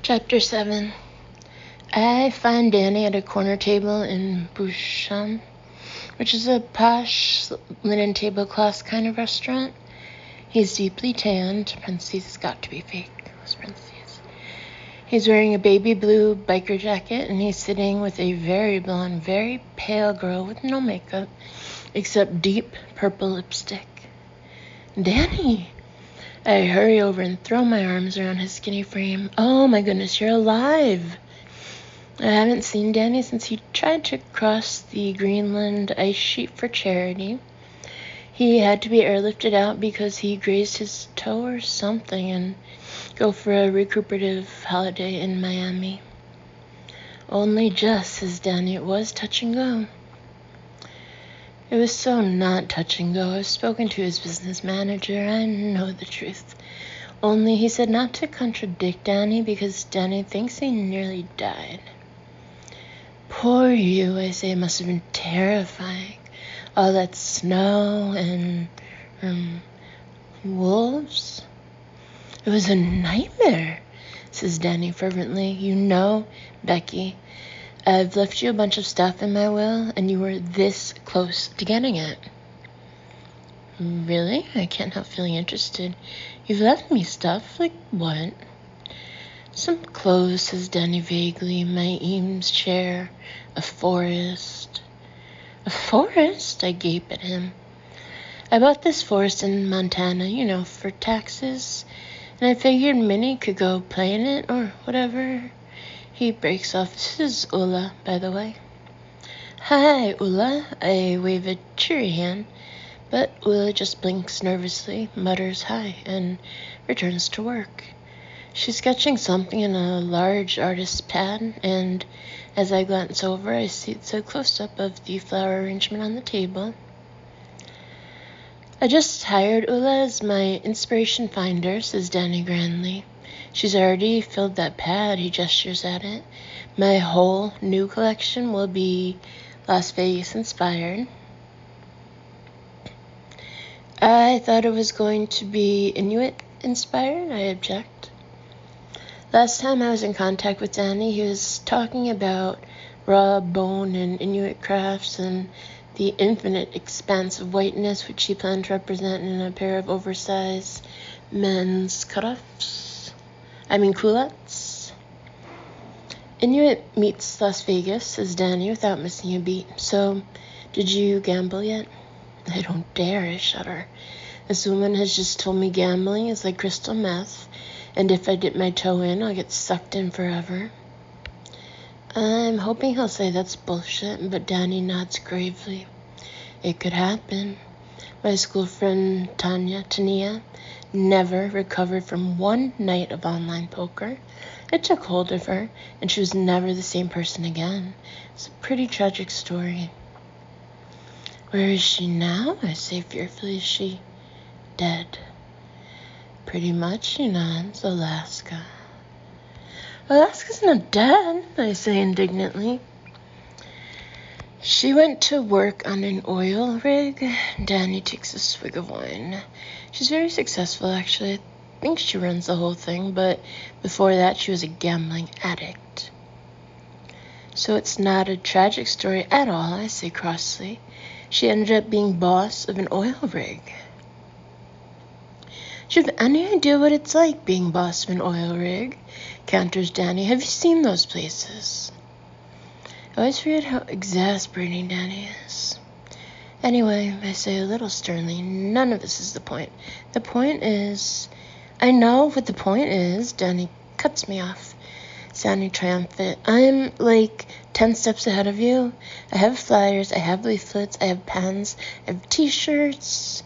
Chapter 7. I find Danny at a corner table in Bouchon, which is a posh linen tablecloth kind of restaurant. He's deeply tanned. Parentheses, got to be fake. Parentheses. He's wearing a baby blue biker jacket, and he's sitting with a very blonde, very pale girl with no makeup, except deep purple lipstick. Danny! I hurry over and throw my arms around his skinny frame. Oh my goodness, you're alive! I haven't seen Danny since he tried to cross the Greenland ice sheet for charity. He had to be airlifted out because he grazed his toe or something and go for a recuperative holiday in Miami. Only just, says Danny. It was touch and go. It was so not touch and go. I've spoken to his business manager. I know the truth. Only he said not to contradict Danny because Danny thinks he nearly died. Poor you, I say. It must have been terrifying. All that snow and wolves. It was a nightmare, says Danny fervently. You know, Becky, I've left you a bunch of stuff in my will, and you were this close to getting it. Really? I can't help feeling interested. You've left me stuff? Like what? Some clothes, says Danny vaguely. My Eames chair. A forest. A forest? I gape at him. I bought this forest in Montana, for taxes. And I figured Minnie could go play in it or whatever. He breaks off. This is Ulla, by the way. Hi, Ulla. I wave a cheery hand, but Ulla just blinks nervously, mutters hi, and returns to work. She's sketching something in a large artist's pad, and as I glance over, I see it's a close-up of the flower arrangement on the table. I just hired Ulla as my inspiration finder, says Danny grandly. She's already filled that pad, he gestures at it. My whole new collection will be Las Vegas inspired. I thought it was going to be Inuit inspired, I object. Last time I was in contact with Danny, he was talking about raw bone and Inuit crafts and the infinite expanse of whiteness which he planned to represent in a pair of oversized men's culottes. Inuit meets Las Vegas, says Danny without missing a beat. So, did you gamble yet? I don't dare, I shudder. This woman has just told me gambling is like crystal meth, and if I dip my toe in, I'll get sucked in forever. I'm hoping he'll say that's bullshit, but Danny nods gravely. It could happen. My school friend Tania, never recovered from one night of online poker. It took hold of her, and she was never the same person again. It's a pretty tragic story. Where is she now? I say fearfully. Is she dead? Pretty much, she nods. Alaska. Alaska's not dead, I say indignantly. She went to work on an oil rig. Danny takes a swig of wine. She's very successful, actually. I think she runs the whole thing, but before that she was a gambling addict. So it's not a tragic story at all, I say crossly. She ended up being boss of an oil rig. Do you have any idea what it's like being boss of an oil rig? Counters Danny. Have you seen those places? I always forget how exasperating Danny is. Anyway, I say a little sternly, none of this is the point. The point is... I know what the point is. Danny cuts me off, sounding triumphant. I'm like 10 steps ahead of you. I have flyers, I have leaflets, I have pens, I have t-shirts.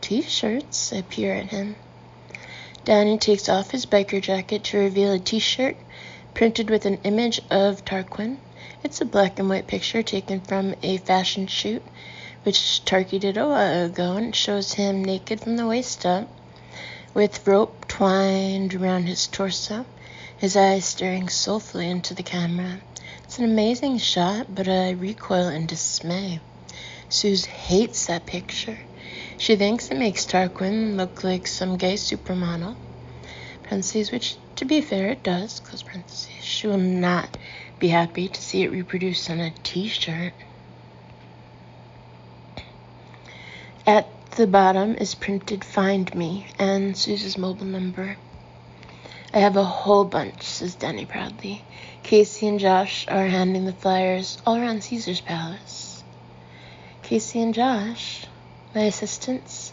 T-shirts? I peer at him. Danny takes off his biker jacket to reveal a t-shirt printed with an image of Tarquin. It's a black and white picture taken from a fashion shoot, which Tarky did a while ago, and it shows him naked from the waist up, with rope twined around his torso, his eyes staring soulfully into the camera. It's an amazing shot, but I recoil in dismay. Suze hates that picture. She thinks it makes Tarquin look like some gay supermodel, parentheses, which To be fair, it does, close parentheses. She will not be happy to see it reproduced on a t-shirt. At the bottom is printed "Find Me" and Suze's mobile number. I have a whole bunch, says Danny proudly. Casey and Josh are handing the flyers all around Caesar's Palace. Casey and Josh, my assistants.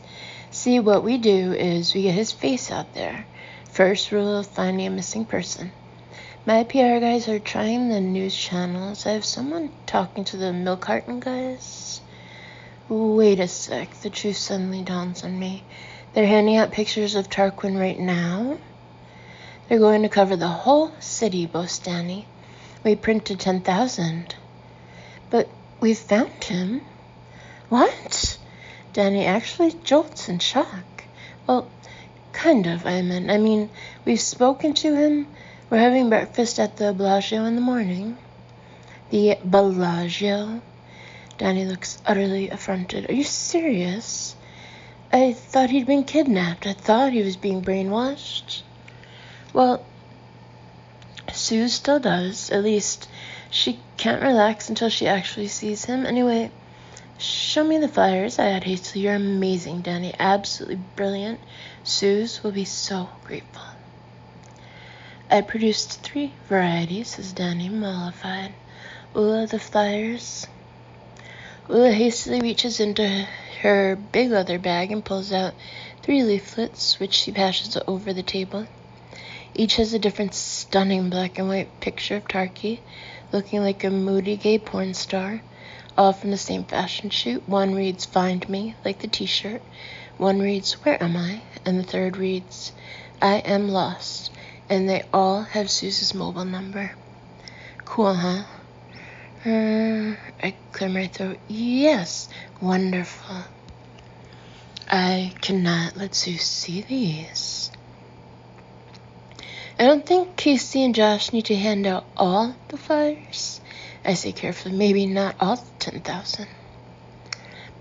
See, what we do is we get his face out there. First rule of finding a missing person. My PR guys are trying the news channels. I have someone talking to the milk carton guys. Wait a sec, the truth suddenly dawns on me. They're handing out pictures of Tarquin right now? They're going to cover the whole city, boasts Danny. We printed 10,000. But we found him. What? Danny actually jolts in shock. Well, kind of, I mean, we've spoken to him. We're having breakfast at the Bellagio in the morning. The Bellagio? Danny looks utterly affronted. Are you serious? I thought he'd been kidnapped. I thought he was being brainwashed. Well, Sue still does. At least she can't relax until she actually sees him. Anyway, show me the flyers. I add hastily. You're amazing, Danny. Absolutely brilliant. Suze will be so grateful. I produced 3 varieties, says Danny, mollified. Ula, the flyers. Ula hastily reaches into her big leather bag and pulls out 3 leaflets, which she passes over the table. Each has a different stunning black and white picture of Tarky, looking like a moody gay porn star, all from the same fashion shoot. One reads, "Find Me," like the t-shirt. One reads, "Where am I?" And the third reads, "I am lost." And they all have Suze's mobile number. Cool, huh? I clear my throat. Yes, wonderful. I cannot let Suze see these. I don't think Casey and Josh need to hand out all the flyers. I say carefully, maybe not all 10,000.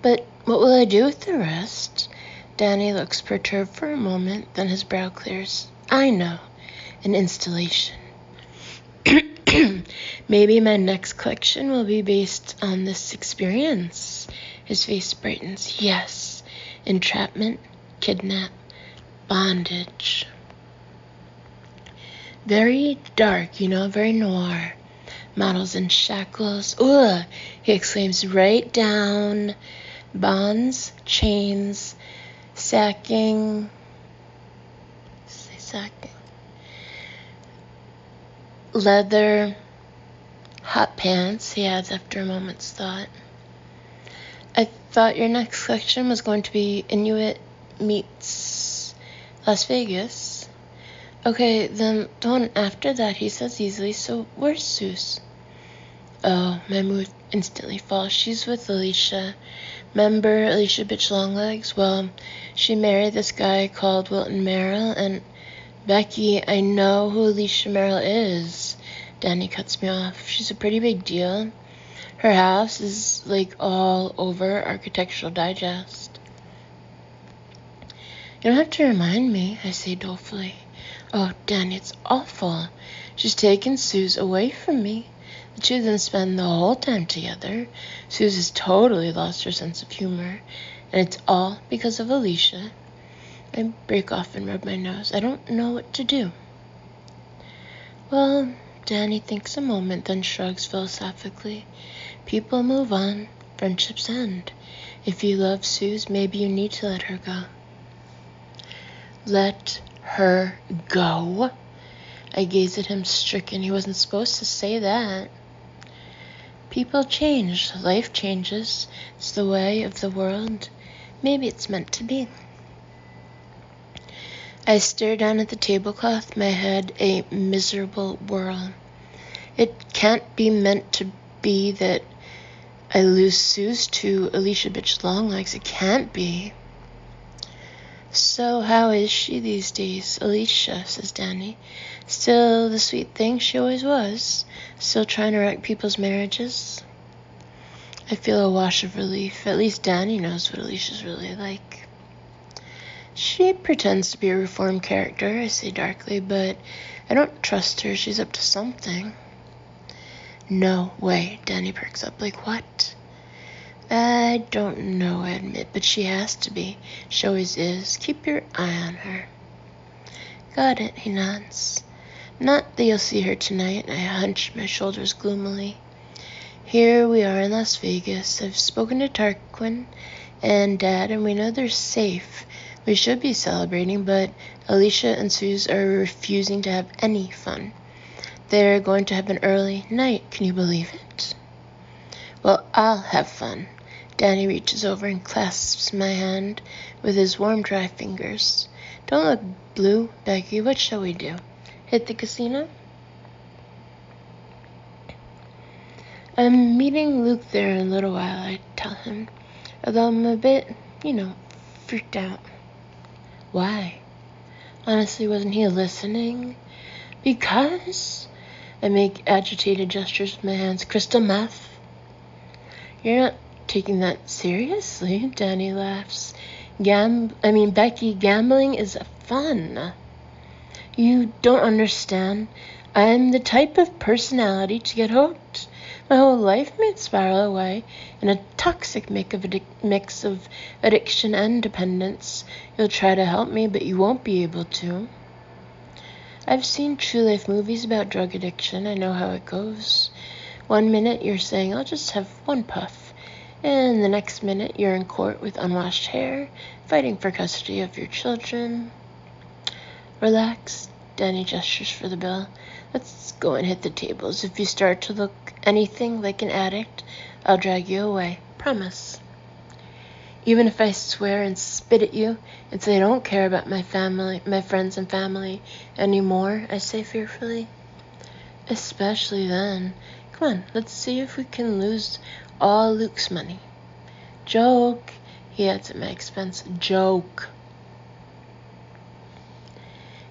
But what will I do with the rest? Danny looks perturbed for a moment, then his brow clears. I know, an installation. Maybe my next collection will be based on this experience. His face brightens. Yes, entrapment, kidnap, bondage. Very dark, very noir. Models in shackles. Ugh, he exclaims, right down. Bonds, chains, sacking. Say sacking. Leather, hot pants, he adds after a moment's thought. I thought your next collection was going to be Inuit meets Las Vegas. Okay, then the one after that, he says easily. So where's Suze? Oh, my mood instantly falls. She's with Alicia. Remember Alicia Bitch Longlegs? Well, she married this guy called Wilton Merrill, and Becky, I know who Alicia Merrill is. Danny cuts me off. She's a pretty big deal. Her house is all over Architectural Digest. You don't have to remind me, I say dolefully. Oh, Danny, it's awful. She's taken Suze away from me. The two of them spend the whole time together. Suze has totally lost her sense of humor, and it's all because of Alicia. I break off and rub my nose. I don't know what to do. Well, Danny thinks a moment, then shrugs philosophically. People move on. Friendships end. If you love Suze, maybe you need to let her go. Let her go? I gaze at him stricken. He wasn't supposed to say that. People change. Life changes. It's the way of the world. Maybe it's meant to be. I stare down at the tablecloth, my head a miserable whirl. It can't be meant to be that I lose Suze to Alicia Bitch Longlegs. It can't be. So how is she these days? Alicia, says Danny. Still the sweet thing she always was. Still trying to wreck people's marriages. I feel a wash of relief. At least Danny knows what Alicia's really like. She pretends to be a reformed character, I say darkly, but I don't trust her. She's up to something. No way, Danny perks up. Like what? I don't know, I admit, but she has to be. She always is. Keep your eye on her. Got it, he nods. Not that you'll see her tonight. I hunch my shoulders gloomily. Here we are in Las Vegas. I've spoken to Tarquin and Dad, and we know they're safe. We should be celebrating, but Alicia and Suze are refusing to have any fun. They're going to have an early night. Can you believe it? Well, I'll have fun. Danny reaches over and clasps my hand with his warm, dry fingers. Don't look blue, Becky. What shall we do? Hit the casino? I'm meeting Luke there in a little while, I tell him, although I'm a bit, freaked out. Why? Honestly, wasn't he listening? Because I make agitated gestures with my hands. Crystal meth? You're not taking that seriously, Danny laughs. Becky, gambling is fun. You don't understand. I'm the type of personality to get hooked. My whole life may spiral away in a toxic mix of addiction and dependence. You'll try to help me, but you won't be able to. I've seen true life movies about drug addiction. I know how it goes. One minute you're saying, I'll just have one puff. And the next minute you're in court with unwashed hair, fighting for custody of your children. Relax. Danny gestures for the bill. Let's go and hit the tables. If you start to look anything like an addict, I'll drag you away. Promise. Even if I swear and spit at you and say I don't care about my friends and family anymore, I say fearfully. Especially then. Come on, let's see if we can lose all Luke's money. Joke, he adds at my expense. Joke.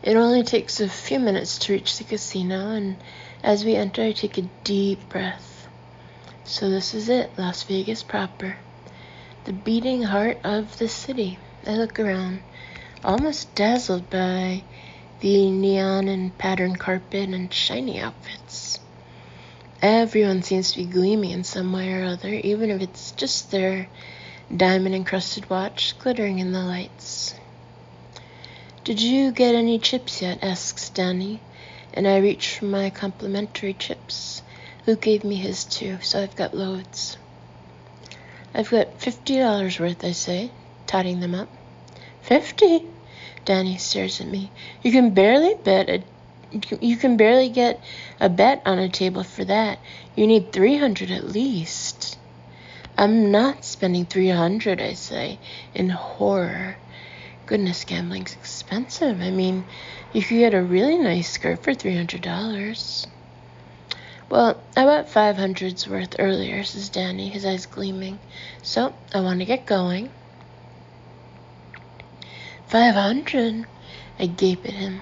It only takes a few minutes to reach the casino, and as we enter, I take a deep breath. So this is it, Las Vegas proper. The beating heart of the city. I look around, almost dazzled by the neon and patterned carpet and shiny outfits. Everyone seems to be gleaming in some way or other, even if it's just their diamond-encrusted watch glittering in the lights. Did you get any chips yet? Asks Danny, and I reach for my complimentary chips. Luke gave me his too, so I've got loads. I've got $50 worth, I say, totting them up. 50? Danny stares at me. You can barely get a bet on a table for that. You need 300 at least. I'm not spending 300, I say, in horror. Goodness, gambling's expensive. You could get a really nice skirt for $300. Well, I bought 500's worth earlier, says Danny, his eyes gleaming. So, I want to get going. 500? I gape at him.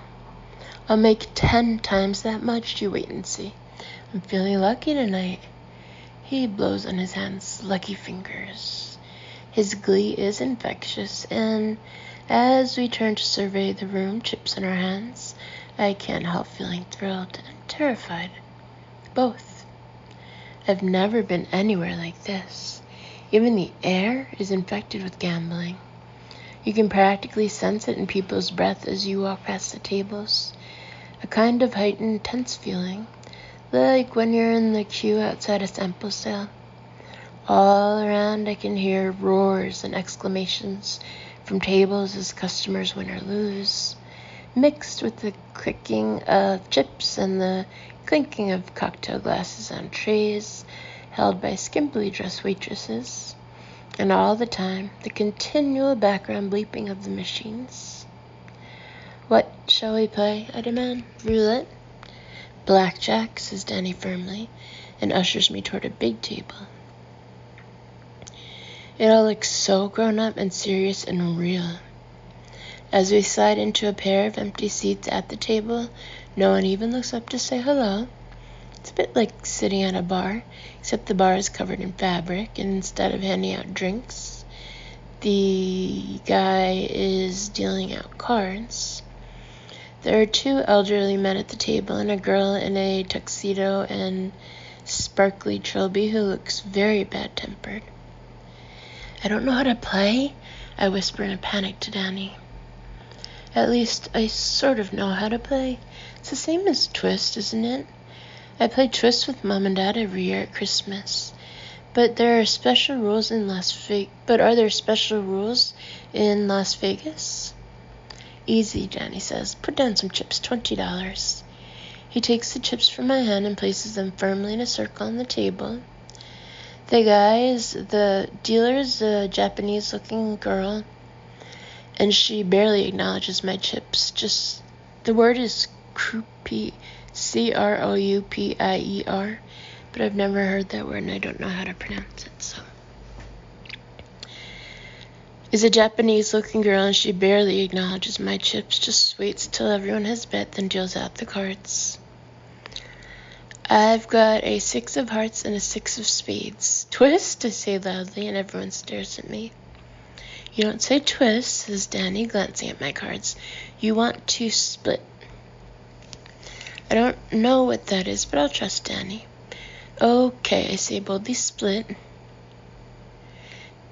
I'll make 10 times that much. You wait and see. I'm feeling lucky tonight. He blows on his hands, lucky fingers. His glee is infectious, and as we turn to survey the room, chips in our hands, I can't help feeling thrilled and terrified. Both. I've never been anywhere like this. Even the air is infected with gambling. You can practically sense it in people's breath as you walk past the tables. A kind of heightened, tense feeling, like when you're in the queue outside a sample sale. All around I can hear roars and exclamations from tables as customers win or lose, mixed with the clicking of chips and the clinking of cocktail glasses on trays held by skimpily dressed waitresses, and all the time the continual background bleeping of the machines. What shall we play? I demand. Roulette? Blackjack, says Danny firmly, and ushers me toward a big table. It all looks so grown up and serious and real. As we slide into a pair of empty seats at the table, no one even looks up to say hello. It's a bit like sitting at a bar, except the bar is covered in fabric, and instead of handing out drinks, The guy is dealing out cards. There are two elderly men at the table and a girl in a tuxedo and sparkly trilby who looks very bad-tempered. I don't know how to play, I whisper in a panic to Danny. At least I sort of know how to play. It's the same as Twist, isn't it? I play Twist with Mom and Dad every year at Christmas. But are there special rules in Las Vegas? Easy, Danny says. Put down some chips, $20. He takes the chips from my hand and places them firmly in a circle on the table. The dealer is a Japanese-looking girl, and she barely acknowledges my chips. The word is croupier, C-R-O-U-P-I-E-R, but I've never heard that word and I don't know how to pronounce it, so. Is a Japanese-looking girl and she barely acknowledges my chips, just waits till everyone has bet, then deals out the cards. I've got a 6 of hearts and a 6 of spades. Twist, I say loudly, and everyone stares at me. You don't say twist, says Danny, glancing at my cards. You want to split. I don't know what that is, but I'll trust Danny. Okay, I say boldly, split.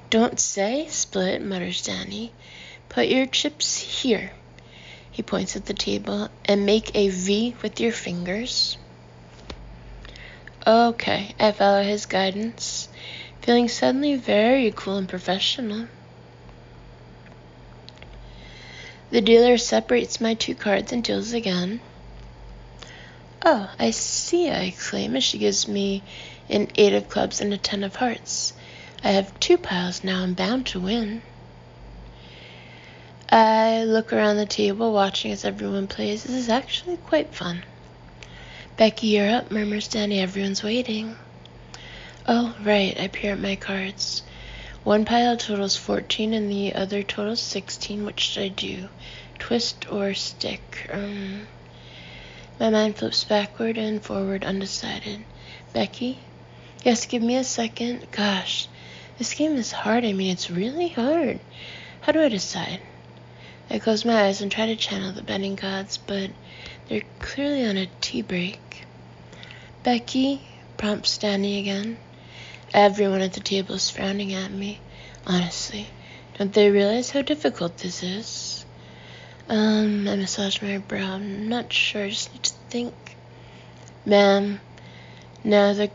Don't say split, mutters Danny. Put your chips here. He points at the table, and make a V with your fingers. Okay, I follow his guidance, feeling suddenly very cool and professional. The dealer separates my 2 cards and deals again. Oh, I see, I exclaim as she gives me an 8 of clubs and a 10 of hearts. I have 2 piles now. I'm bound to win. I look around the table, watching as everyone plays. This is actually quite fun. Becky, you're up, murmurs Danny. Everyone's waiting. Oh, right, I peer at my cards. 1 pile totals 14 and the other totals 16. Which should I do? Twist or stick? My mind flips backward and forward, undecided. Becky? Yes, give me a second. Gosh, this game is hard. I mean, it's really hard. How do I decide? I close my eyes and try to channel the betting gods, but they're clearly on a tea break. Becky, prompts Danny again. Everyone at the table is frowning at me. Honestly, don't they realize how difficult this is? I massage my brow. I'm not sure. I just need to think. Ma'am. Now the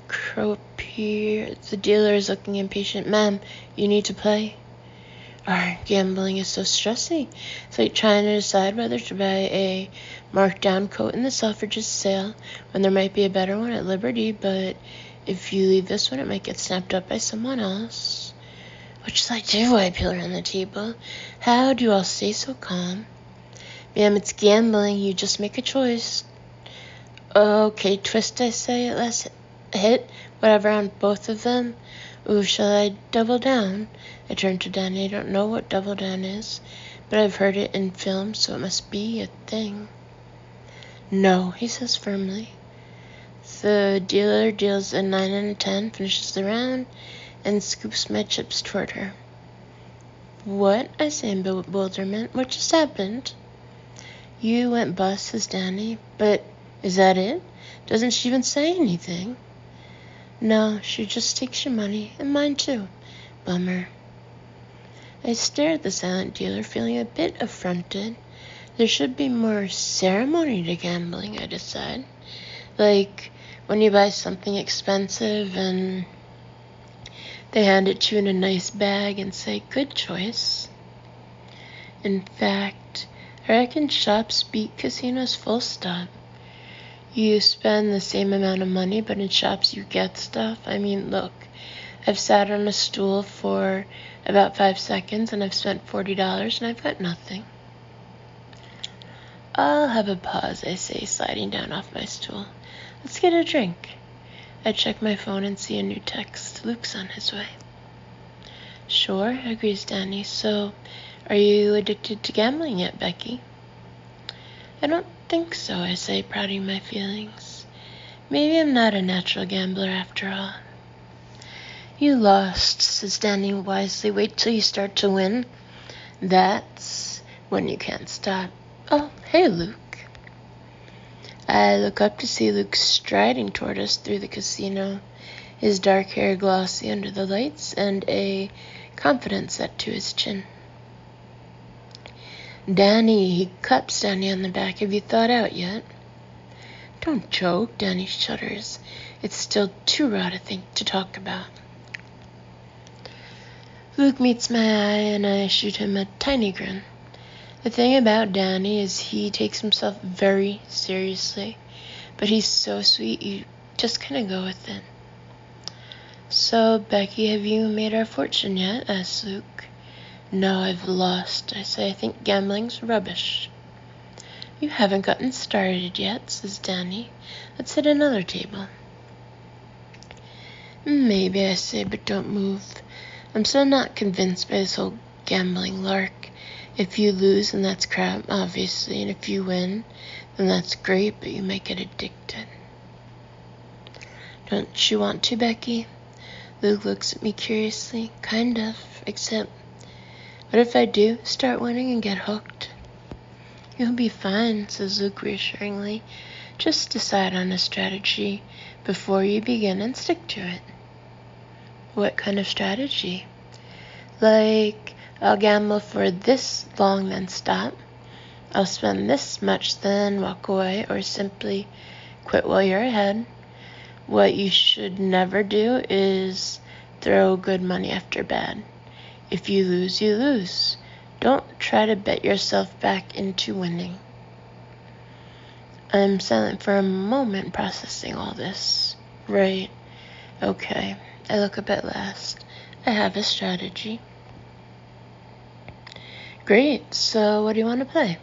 dealer is looking impatient. Ma'am, you need to play. Gambling is so stressy. It's like trying to decide whether to buy a marked-down coat in the Selfridges sale when there might be a better one at Liberty, but if you leave this one, it might get snapped up by someone else. What shall I do? I peel around the table. How do you all stay so calm? Ma'am, it's gambling. You just make a choice. Okay, twist, I say. Let's hit whatever on both of them. Ooh, shall I double down? I turn to Danny. I don't know what double down is, but I've heard it in films, so it must be a thing. No, he says firmly. The dealer deals a 9 and a 10, finishes the round, and scoops my chips toward her. What? I say in bewilderment. What just happened? You went bust, says Danny. But is that it? Doesn't she even say anything? No, she just takes your money, and mine too. Bummer. I stare at the silent dealer, feeling a bit affronted. There should be more ceremony to gambling, I decide. Like when you buy something expensive and they hand it to you in a nice bag and say, good choice. In fact, I reckon shops beat casinos full stop. You spend the same amount of money, but in shops you get stuff. I mean, look, I've sat on a stool for about 5 seconds and I've spent $40 and I've got nothing. I'll have a pause, I say, sliding down off my stool. Let's get a drink. I check my phone and see a new text. Luke's on his way. Sure, agrees Danny. So, are you addicted to gambling yet, Becky? I don't think so, I say, prouding my feelings. Maybe I'm not a natural gambler after all. You lost, says Danny wisely. Wait till you start to win. That's when you can't stop. Oh, hey, Luke. I look up to see Luke striding toward us through the casino, his dark hair glossy under the lights and a confidence set to his chin. Danny, he claps Danny on the back. Have you thought out yet? Don't joke, Danny shudders. It's still too raw to talk about. Luke meets my eye and I shoot him a tiny grin. The thing about Danny is he takes himself very seriously, but he's so sweet you just kind of go with it. So, Becky, have you made our fortune yet? Asks Luke. No, I've lost. I say I think gambling's rubbish. You haven't gotten started yet, says Danny. Let's hit another table. Maybe, I say, but don't move. I'm still not convinced by this whole gambling lark. If you lose, then that's crap, obviously, and if you win, then that's great, but you might get addicted. Don't you want to, Becky? Luke looks at me curiously. Kind of, except, what if I do start winning and get hooked? You'll be fine, says Luke reassuringly. Just decide on a strategy before you begin and stick to it. What kind of strategy? Like, I'll gamble for this long, then stop. I'll spend this much, then walk away, or simply quit while you're ahead. What you should never do is throw good money after bad. If you lose, you lose. Don't try to bet yourself back into winning. I'm silent for a moment, processing all this. Right. Okay. I look up at last. I have a strategy. Great. So what do you want to play?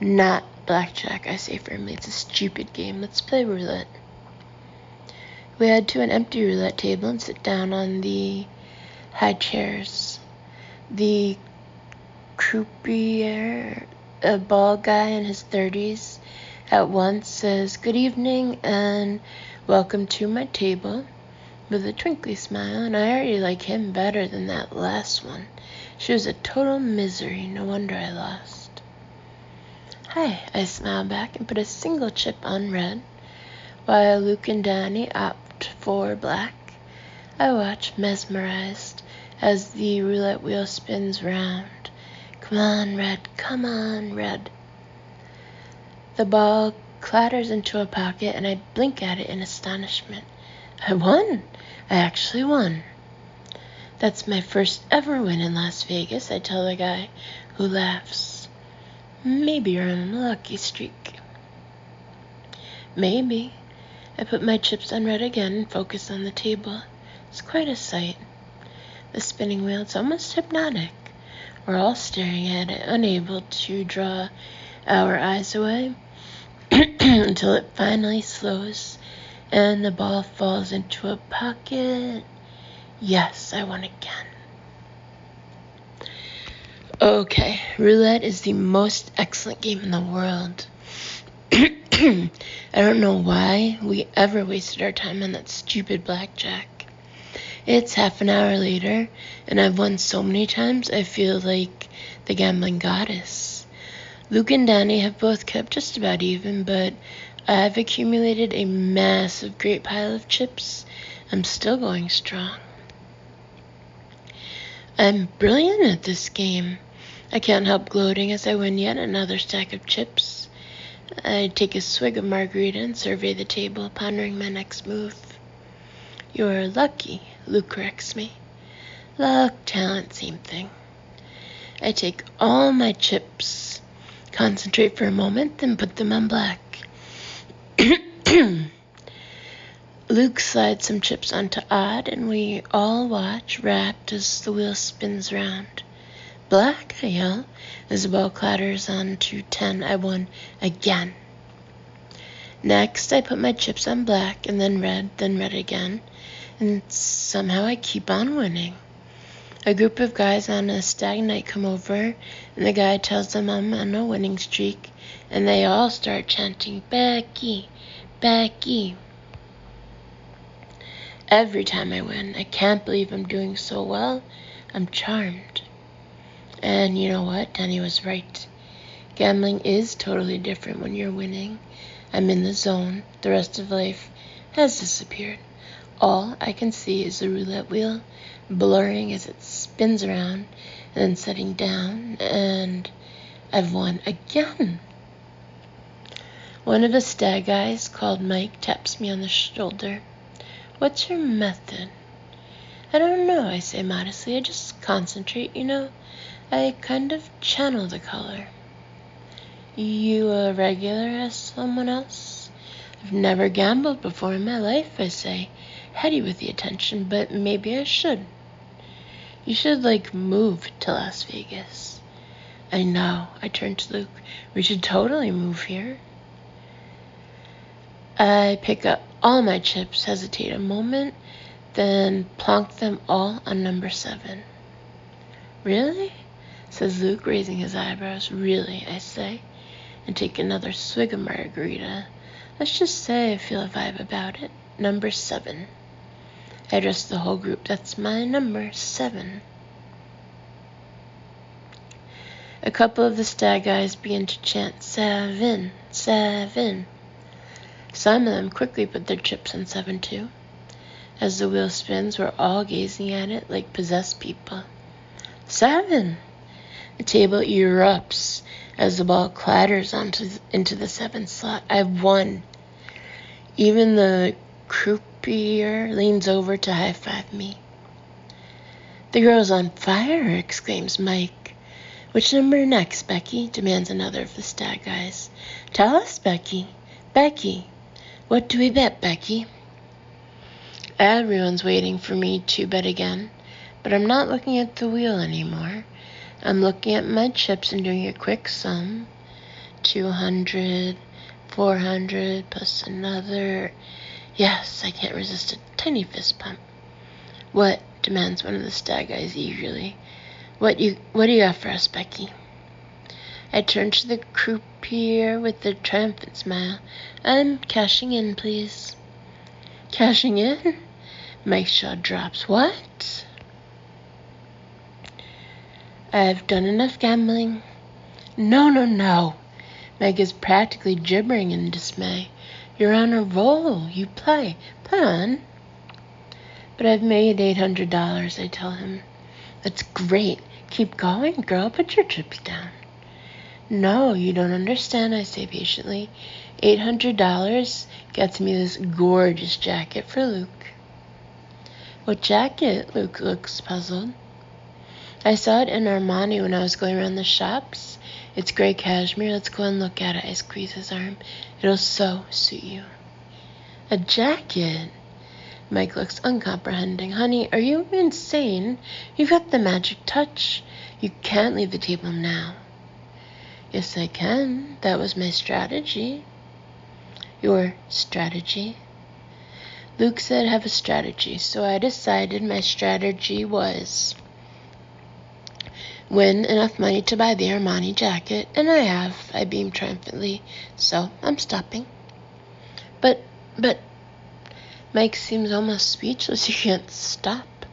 Not blackjack, I say firmly. It's a stupid game. Let's play roulette. We head to an empty roulette table and sit down on the high chairs. The croupier, a bald guy in his 30s, at once says, "Good evening and welcome to my table," with a twinkly smile, and I already like him better than that last one. She was a total misery, no wonder I lost. Hi, I smile back and put a single chip on red, while Luke and Danny opt for black. I watch, mesmerized, as the roulette wheel spins round. Come on, red, come on, red. The ball clatters into a pocket, and I blink at it in astonishment. I won! I actually won. That's my first ever win in Las Vegas, I tell the guy, who laughs. Maybe you're on a lucky streak. Maybe. I put my chips on red again and focus on the table. It's quite a sight. The spinning wheel, it's almost hypnotic. We're all staring at it, unable to draw our eyes away until it finally slows and the ball falls into a pocket. Yes, I won again. Okay, roulette is the most excellent game in the world. I don't know why we ever wasted our time on that stupid blackjack. It's half an hour later, and I've won so many times I feel like the gambling goddess. Luke and Danny have both kept just about even, but I've accumulated a massive great pile of chips. I'm still going strong. I'm brilliant at this game. I can't help gloating as I win yet another stack of chips. I take a swig of margarita and survey the table, pondering my next move. You're lucky, Luke corrects me. Luck, talent, same thing. I take all my chips, concentrate for a moment, then put them on black. Luke slides some chips onto odd, and we all watch, rapt, as the wheel spins round. Black, I yell, as the ball clatters onto 10. I won again. Next, I put my chips on black, and then red again, and somehow I keep on winning. A group of guys on a stag night come over, and the guy tells them I'm on a winning streak, and they all start chanting, Becky, Becky. Every time I win, I can't believe I'm doing so well. I'm charmed. And you know what? Danny was right. Gambling is totally different when you're winning. I'm in the zone. The rest of life has disappeared. All I can see is the roulette wheel blurring as it spins around and then setting down, and I've won again. One of the stag guys, called Mike, taps me on the shoulder. What's your method? I don't know, I say modestly. I just concentrate, you know. I kind of channel the color. You a regular? Asks someone else. I've never gambled before in my life, I say, heady with the attention, but maybe I should. You should, move to Las Vegas. I know, I turn to Luke. We should totally move here. I pick up all my chips, hesitate a moment, then plonk them all on number 7. Really? Says Luke, raising his eyebrows. Really, I say, and take another swig of margarita. Let's just say I feel a vibe about it. Number 7. I address the whole group. That's my number, 7. A couple of the stag guys begin to chant, 7, 7. Some of them quickly put their chips on 7 too. As the wheel spins, we're all gazing at it like possessed people. 7! The table erupts as the ball clatters into the 7 slot. I've won. Even the croupier leans over to high-five me. The girl's on fire, exclaims Mike. Which number next, Becky? Demands another of the stag guys. Tell us, Becky. Becky. What do we bet, Becky? Everyone's waiting for me to bet again, but I'm not looking at the wheel anymore. I'm looking at my chips and doing a quick sum. 200, 400, plus another. Yes, I can't resist a tiny fist pump. What? Demands one of the stag guys eagerly. What do you got for us, Becky? I turn to the croupier with a triumphant smile. I'm cashing in, please. Cashing in? Mike's jaw drops. What? I've done enough gambling. No. Meg is practically gibbering in dismay. You're on a roll. You play. Play on. But I've made $800, I tell him. That's great. Keep going, girl. Put your chips down. No, you don't understand, I say patiently. $800 gets me this gorgeous jacket for Luke. What jacket? Luke looks puzzled. I saw it in Armani when I was going around the shops. It's gray cashmere. Let's go and look at it. I squeeze his arm. It'll so suit you. A jacket? Mike looks uncomprehending. Honey, are you insane? You've got the magic touch. You can't leave the table now. Yes, I can. That was my strategy. Your strategy? Luke said have a strategy, so I decided my strategy was win enough money to buy the Armani jacket, and I have. I beamed triumphantly, so I'm stopping. But, Mike seems almost speechless. You can't stop.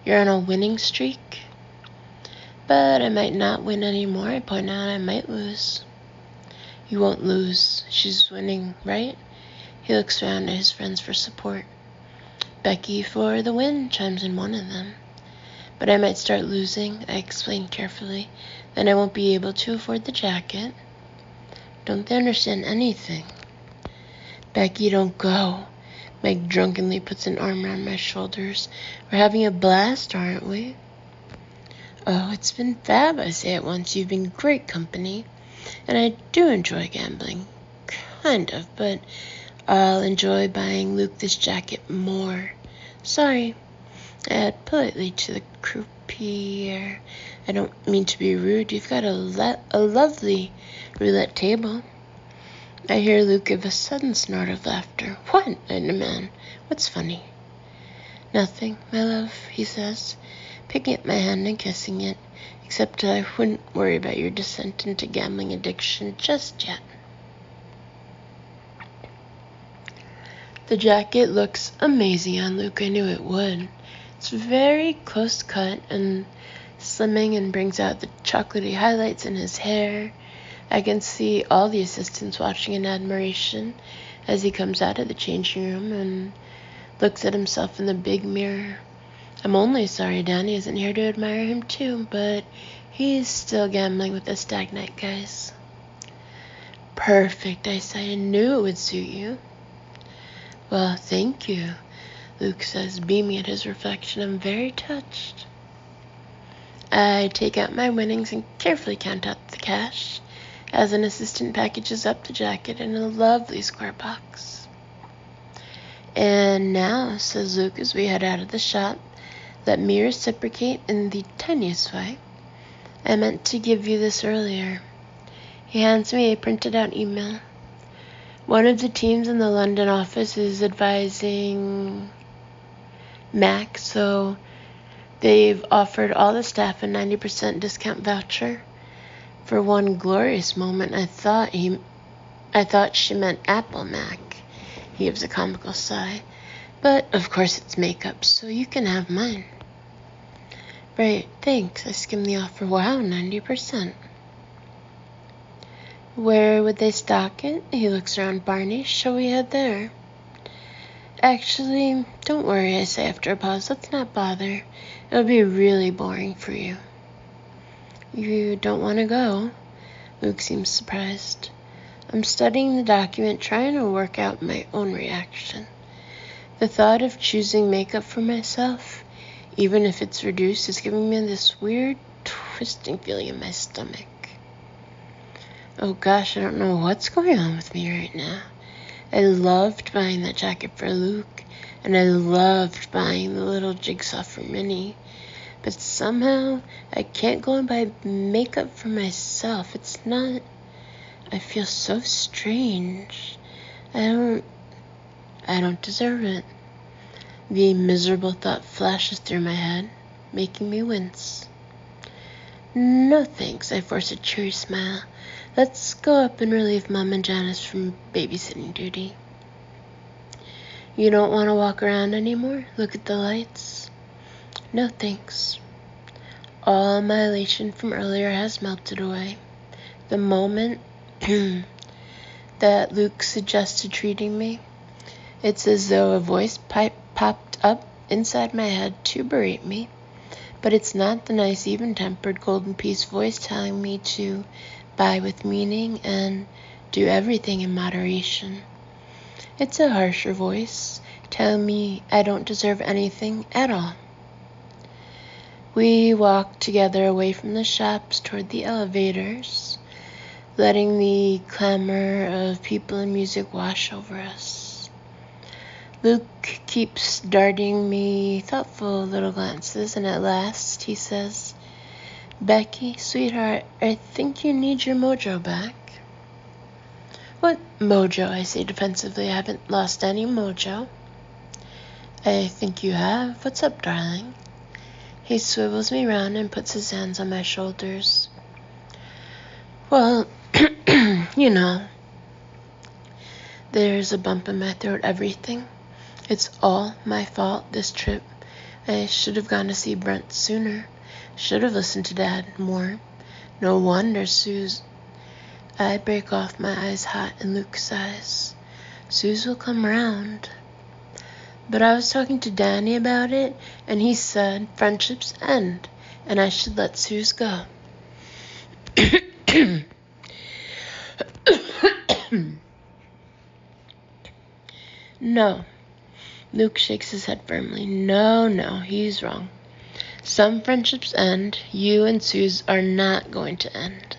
You're on a winning streak. But I might not win anymore. I point out I might lose. You won't lose. She's winning, right? He looks around at his friends for support. Becky for the win, chimes in one of them. But I might start losing, I explain carefully. Then I won't be able to afford the jacket. Don't they understand anything? Becky, don't go. Meg drunkenly puts an arm around my shoulders. We're having a blast, aren't we? Oh, it's been fab, I say at once. You've been great company. And I do enjoy gambling. Kind of, but I'll enjoy buying Luke this jacket more. Sorry. I add politely to the croupier. I don't mean to be rude. You've got a lovely roulette table. I hear Luke give a sudden snort of laughter. What? I demand. What's funny? Nothing, my love, he says, picking up my hand and kissing it, except I wouldn't worry about your descent into gambling addiction just yet. The jacket looks amazing on Luke. I knew it would. It's very close cut and slimming and brings out the chocolatey highlights in his hair. I can see all the assistants watching in admiration as he comes out of the changing room and looks at himself in the big mirror. I'm only sorry Danny isn't here to admire him too, but he's still gambling with the stagnite guys. Perfect, I say. I knew it would suit you. Well, thank you, Luke says, beaming at his reflection. I'm very touched. I take out my winnings and carefully count out the cash as an assistant packages up the jacket in a lovely square box. And now, says Luke as we head out of the shop, let me reciprocate in the tiniest way. I meant to give you this earlier. He hands me a printed out email. One of the teams in the London office is advising Mac, so they've offered all the staff a 90% discount voucher. For one glorious moment, I thought she meant Apple Mac. He gives a comical sigh. But, of course, it's makeup, so you can have mine. Right, thanks. I skim the offer. Wow, 90%. Where would they stock it? He looks around Barney. Shall we head there? Actually, don't worry, I say after a pause. Let's not bother. It'll be really boring for you. You don't want to go? Luke seems surprised. I'm studying the document, trying to work out my own reaction. The thought of choosing makeup for myself, even if it's reduced, is giving me this weird, twisting feeling in my stomach. Oh gosh, I don't know what's going on with me right now. I loved buying that jacket for Luke, and I loved buying the little jigsaw for Minnie. But somehow, I can't go and buy makeup for myself. It's not... I feel so strange. I don't deserve it. The miserable thought flashes through my head, making me wince. No thanks, I force a cheery smile. Let's go up and relieve Mom and Janice from babysitting duty. You don't want to walk around anymore? Look at the lights? No thanks. All my elation from earlier has melted away. The moment that Luke suggested treating me, it's as though a voice popped up inside my head to berate me. But it's not the nice, even-tempered, golden peace voice telling me to buy with meaning and do everything in moderation. It's a harsher voice telling me I don't deserve anything at all. We walk together away from the shops toward the elevators, letting the clamor of people and music wash over us. Luke keeps darting me thoughtful little glances, and at last he says, Becky, sweetheart, I think you need your mojo back. What mojo? I say defensively. I haven't lost any mojo. I think you have. What's up, darling? He swivels me round and puts his hands on my shoulders. Well, you know, there's a bump in my throat, everything. It's all my fault, this trip. I should have gone to see Brent sooner. Should have listened to Dad more. No wonder Suze... I break off, my eyes hot in Luke's eyes. Suze will come round. But I was talking to Danny about it, and he said friendships end, and I should let Suze go. No. Luke shakes his head firmly. No, he's wrong. Some friendships end. You and Suze are not going to end.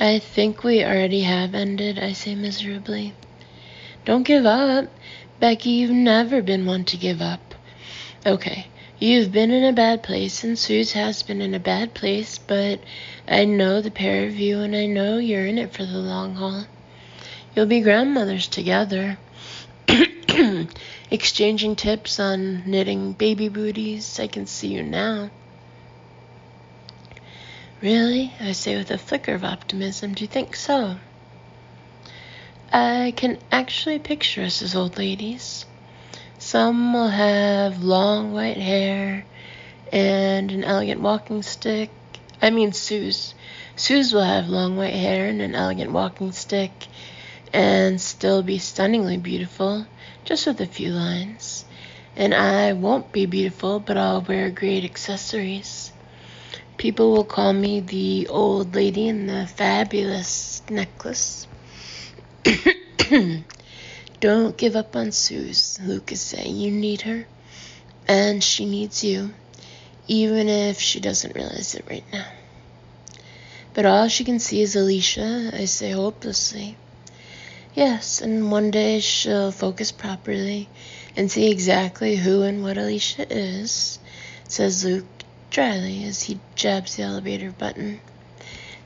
I think we already have ended, I say miserably. Don't give up. Becky, you've never been one to give up. Okay, you've been in a bad place, and Suze has been in a bad place, but I know the pair of you, and I know you're in it for the long haul. You'll be grandmothers together. Exchanging tips on knitting baby booties. I can see you now. Really? I say with a flicker of optimism. Do you think so? I can actually picture us as old ladies. Some will have long white hair and an elegant walking stick. Sue's. Sue's will have long white hair and an elegant walking stick and still be stunningly beautiful, just with a few lines. And I won't be beautiful, but I'll wear great accessories. People will call me the old lady in the fabulous necklace. Don't give up on Suze, Luke is saying. You need her, and she needs you, even if she doesn't realize it right now. But all she can see is Alicia, I say hopelessly. Yes, and one day she'll focus properly and see exactly who and what Alicia is, says Luke dryly as he jabs the elevator button.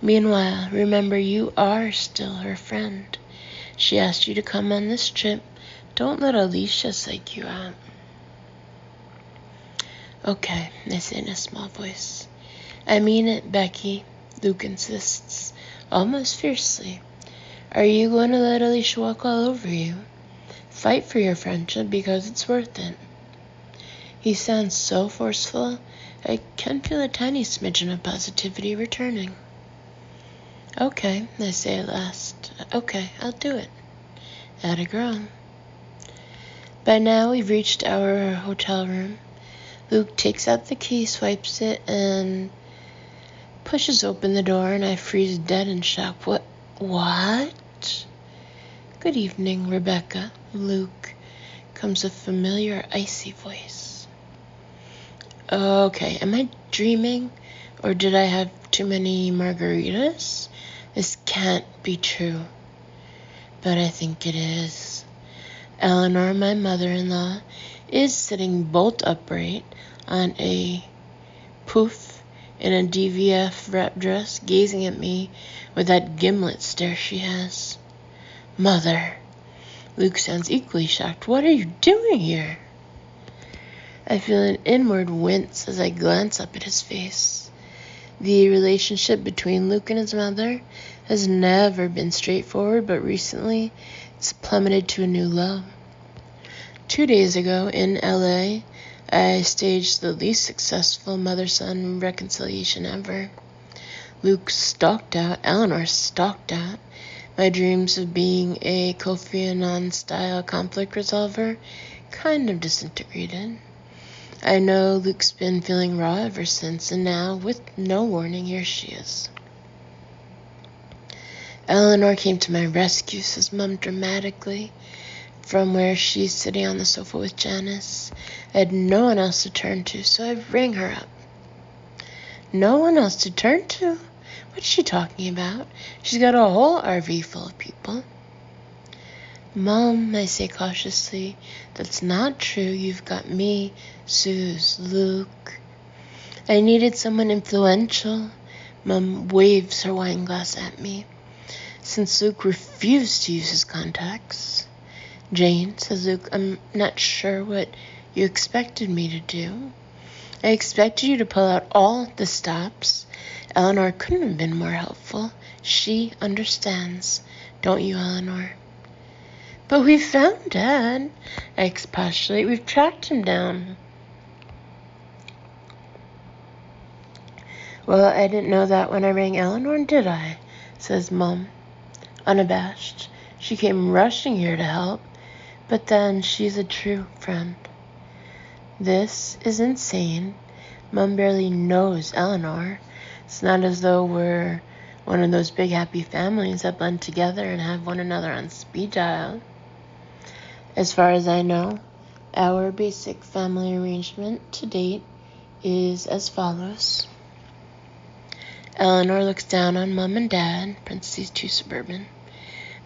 Meanwhile, remember you are still her friend. She asked you to come on this trip. Don't let Alicia psych you out. Okay, I say in a small voice. I mean it, Becky, Luke insists, almost fiercely. Are you going to let Alicia walk all over you? Fight for your friendship because it's worth it. He sounds so forceful, I can feel a tiny smidgen of positivity returning. Okay, I say at last. Okay, I'll do it. Atta girl. By now we've reached our hotel room. Luke takes out the key, swipes it, and pushes open the door, and I freeze dead in shock. What? Good evening, Rebecca. Luke, comes a familiar, icy voice. Okay, am I dreaming? Or did I have too many margaritas? This can't be true. But I think it is. Eleanor, my mother-in-law, is sitting bolt upright on a poof in a DVF wrap dress, gazing at me with that gimlet stare she has. Mother. Luke sounds equally shocked. What are you doing here? I feel an inward wince as I glance up at his face. The relationship between Luke and his mother has never been straightforward, but recently it's plummeted to a new low. 2 days ago in LA, I staged the least successful mother-son reconciliation ever. Luke stalked out, Eleanor stalked out. My dreams of being a Kofi Annan-style conflict resolver kind of disintegrated. I know Luke's been feeling raw ever since, and now, with no warning, here she is. Eleanor came to my rescue, says Mum dramatically, from where she's sitting on the sofa with Janice. I had no one else to turn to, so I rang her up. No one else to turn to? What's she talking about? She's got a whole RV full of people. Mom, I say cautiously, that's not true. You've got me, Suze, Luke. I needed someone influential. Mom waves her wine glass at me. Since Luke refused to use his contacts. Jane, says Luke, I'm not sure what you expected me to do. I expected you to pull out all the stops. Eleanor couldn't have been more helpful. She understands. Don't you, Eleanor? But we found Dad, I expostulate. We've tracked him down. Well, I didn't know that when I rang Eleanor, did I? Says Mum, unabashed. She came rushing here to help, but then she's a true friend. This is insane. Mum barely knows Eleanor. It's not as though we're one of those big happy families that blend together and have one another on speed dial. As far as I know, our basic family arrangement to date is as follows. Eleanor looks down on Mum and Dad, parentheses too suburban.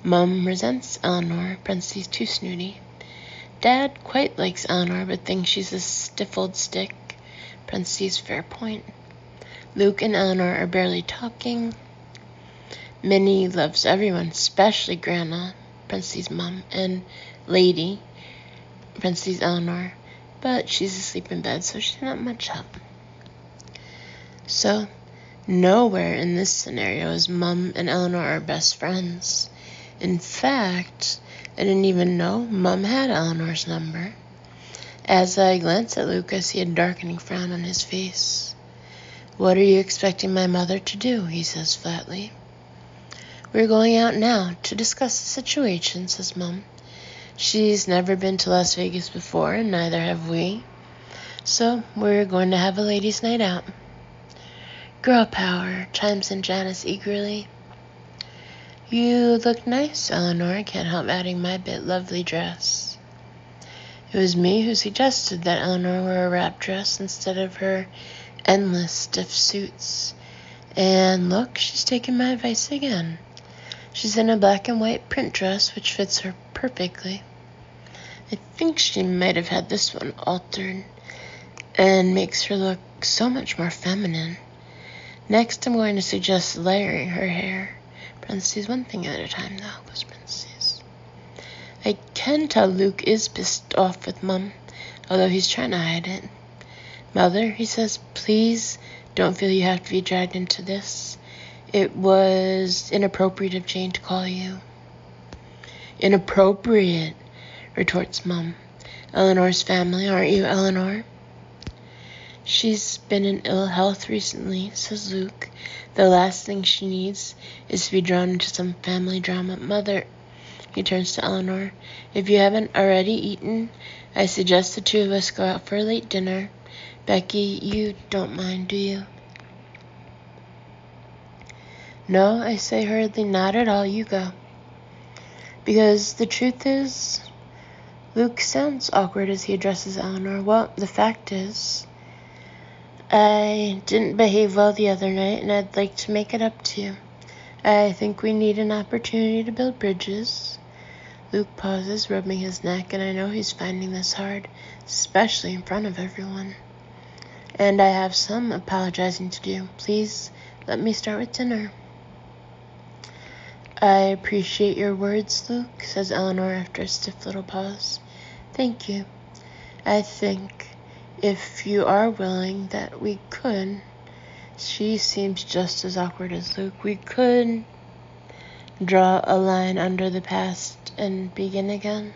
Mum resents Eleanor, parentheses too snooty. Dad quite likes Eleanor, but thinks she's a stiff old stick, parentheses fair point. Luke and Eleanor are barely talking. Minnie loves everyone, especially Grandma, parentheses Mum, and Lady, parentheses Eleanor, but she's asleep in bed, so she's not much help. So, nowhere in this scenario is Mum and Eleanor are best friends. In fact, I didn't even know Mom had Eleanor's number. As I glance at Luke, I see a darkening frown on his face. "What are you expecting my mother to do?" he says flatly. "We're going out now to discuss the situation," says Mom. "She's never been to Las Vegas before, and neither have we. So we're going to have a ladies' night out." "Girl power," chimes in Janice eagerly. "You look nice, Eleanor. I can't help adding my bit lovely dress." It was me who suggested that Eleanor wear a wrap dress instead of her endless stiff suits. And look, she's taken my advice again. She's in a black and white print dress which fits her perfectly. I think she might have had this one altered and makes her look so much more feminine. Next, I'm going to suggest layering her hair. Parentheses, one thing at a time though, close parentheses. I can tell Luke is pissed off with Mom, although he's trying to hide it. "Mother," he says, "please don't feel you have to be dragged into this. It was inappropriate of Jane to call you." "Inappropriate," retorts Mom. "Eleanor's family, aren't you, Eleanor?" "She's been in ill health recently," says Luke. "The last thing she needs is to be drawn into some family drama. Mother," he turns to Eleanor, "if you haven't already eaten, I suggest the two of us go out for a late dinner. Becky, you don't mind, do you?" "No," I say hurriedly, "not at all. You go." Because the truth is, Luke sounds awkward as he addresses Eleanor. "Well, the fact is, I didn't behave well the other night, and I'd like to make it up to you. I think we need an opportunity to build bridges." Luke pauses, rubbing his neck, and I know he's finding this hard, especially in front of everyone. "And I have some apologizing to do. Please let me start with dinner." "I appreciate your words, Luke," says Eleanor after a stiff little pause. "Thank you. I think, if you are willing, that we could—" She seems just as awkward as Luke. "We could draw a line under the past and begin again."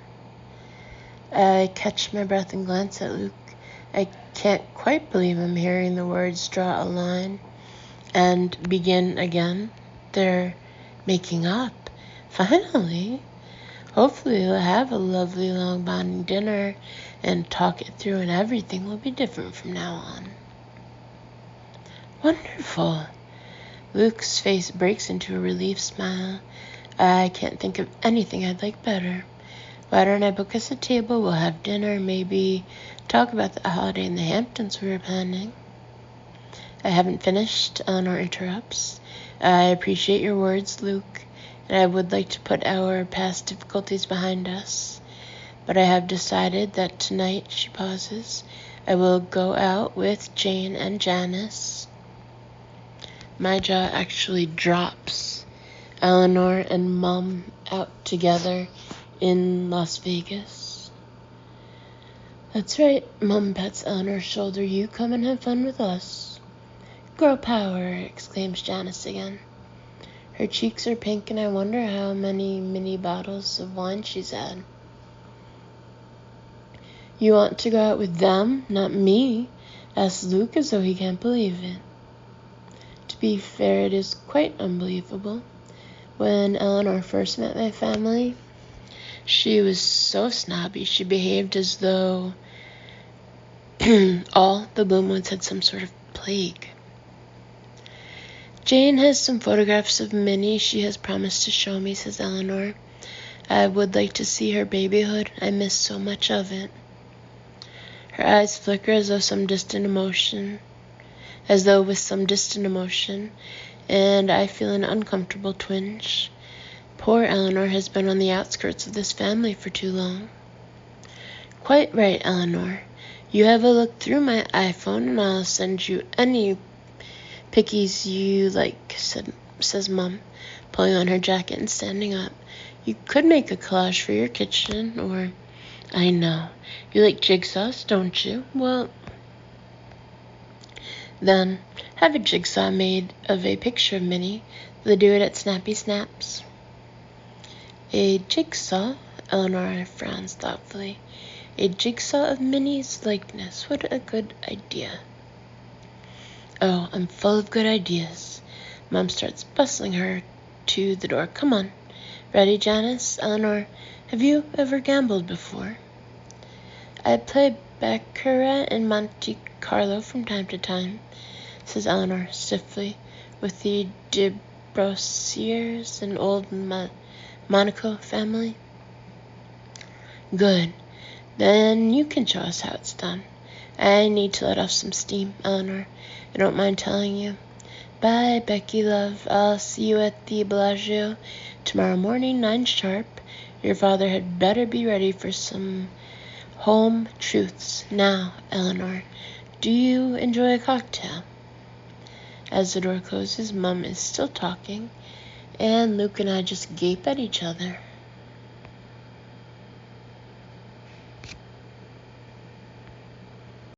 I catch my breath and glance at Luke. I can't quite believe I'm hearing the words "draw a line" and "begin again." They're making up. Finally. Hopefully we'll have a lovely long bonding dinner and talk it through, and everything will be different from now on. Wonderful. Luke's face breaks into a relieved smile. I can't think of anything I'd like better. Why don't I book us a table? We'll have dinner, maybe talk about the holiday in the Hamptons we were planning. I haven't finished, Eleanor interrupts. I appreciate your words, Luke, and I would like to put our past difficulties behind us. But I have decided that tonight, she pauses, I will go out with Jane and Janice. My jaw actually drops. Eleanor and Mom out together in Las Vegas. That's right, Mom pats Eleanor's shoulder. You come and have fun with us. Girl power, exclaims Janice again. Her cheeks are pink, and I wonder how many mini bottles of wine she's had. You want to go out with them, not me? Asks Luke as though he can't believe it. To be fair, it is quite unbelievable. When Eleanor first met my family, she was so snobby. She behaved as though all the Bloomwoods had some sort of plague. Jane has some photographs of Minnie she has promised to show me, says Eleanor. I would like to see her babyhood. I miss so much of it. Her eyes flicker as though with some distant emotion, and I feel an uncomfortable twinge. Poor Eleanor has been on the outskirts of this family for too long. Quite right, Eleanor. You have a look through my iPhone, and I'll send you any pickies you like, says Mom, pulling on her jacket and standing up. You could make a collage for your kitchen, or... I know. You like jigsaws, don't you? Well, then have a jigsaw made of a picture of Minnie. They'll do it at Snappy Snaps. A jigsaw? Eleanor frowns thoughtfully. A jigsaw of Minnie's likeness. What a good idea. Oh, I'm full of good ideas. Mom starts bustling her to the door. Come on. Ready, Janice? Eleanor, have you ever gambled before? I play baccarat and Monte Carlo from time to time, says Eleanor stiffly, with the de Brossiers, an old Monaco family. Good. Then you can show us how it's done. I need to let off some steam, Eleanor. I don't mind telling you. Bye, Becky, love. I'll see you at the Bellagio tomorrow morning, 9 sharp. Your father had better be ready for some home truths. Now, Eleanor, do you enjoy a cocktail? As the door closes, Mum is still talking, and Luke and I just gape at each other.